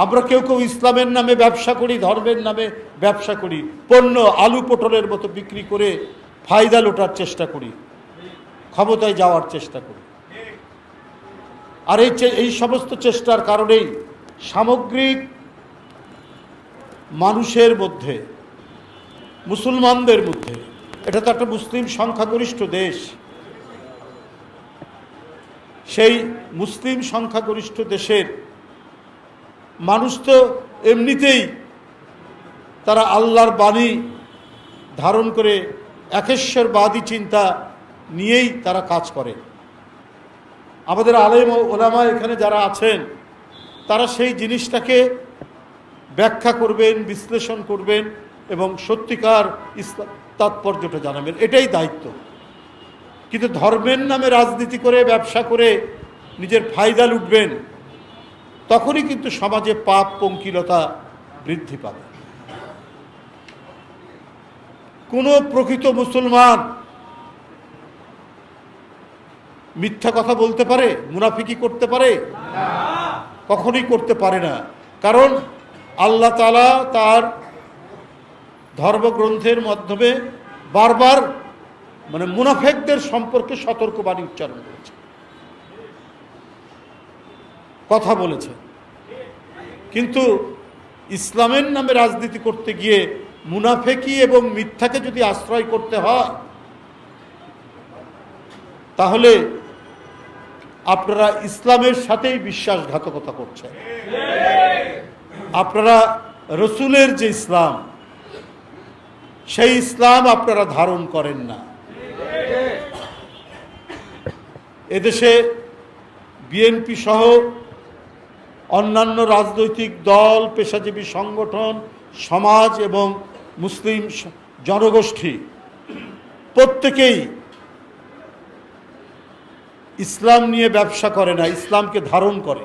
আমরা কেউ কেউ ইসলামের নামে ব্যবসা করি, ধর্মের নামে ব্যবসা করি, পণ্য আলু পটলের মতো বিক্রি করে ফায়দা লোটার চেষ্টা করি, ক্ষমতায় যাওয়ার চেষ্টা করি। আর এই সমস্ত চেষ্টার কারণেই সামগ্রিক মানুষের মধ্যে, মুসলমানদের মধ্যে, এটা তো একটা মুসলিম সংখ্যাগরিষ্ঠ দেশ, সেই মুসলিম সংখ্যাগরিষ্ঠ দেশের মানুষ তো এমনিতেই তারা আল্লাহর বাণী ধারণ করে একেশ্বরবাদী চিন্তা নিয়েই তারা কাজ করে। আমাদের আলেম ও ওলামা এখানে যারা আছেন তারা সেই জিনিসটাকে ব্যাখ্যা করবেন, বিশ্লেষণ করবেন এবং সত্যিকার ইসলাম তাৎপর্যটা জানাবেন, এটাই দায়িত্ব। কিন্তু ধর্মের নামে রাজনীতি করে, ব্যবসা করে নিজের ফায়দা লুটবেন, তখনই কিন্তু সমাজে পাপ পঙ্কিলতা বৃদ্ধি পাবে। কোনো প্রকৃত মুসলমান মিথ্যা কথা বলতে পারে, মুনাফিকি করতে পারে? কখনোই করতে পারে না। কারণ আল্লাহ তাআলা তার ধর্মগ্রন্থের মাধ্যমে বারবার মুনাফিকদের সম্পর্কে সতর্কবাণী উচ্চারণ করেছে, কথা বলেছে। কিন্তু ইসলামের নামে রাজনীতি করতে গিয়ে মুনাফিকি এবং মিথ্যাকে যদি আশ্রয় করতে হয়, তাহলে আপনারা ইসলামের সাথেই বিশ্বাসঘাতকতা করছেন। আপনারা রসুলের যে ইসলাম, সেই ইসলাম আপনারা ধারণ করেন না। এদেশে বিএনপি সহ অন্যান্য রাজনৈতিক দল, পেশাজীবী সংগঠন, সমাজ এবং মুসলিম জনগোষ্ঠী প্রত্যেকেই ইসলাম নিয়ে ব্যবসা করে না, ইসলামকে ধারণ করে।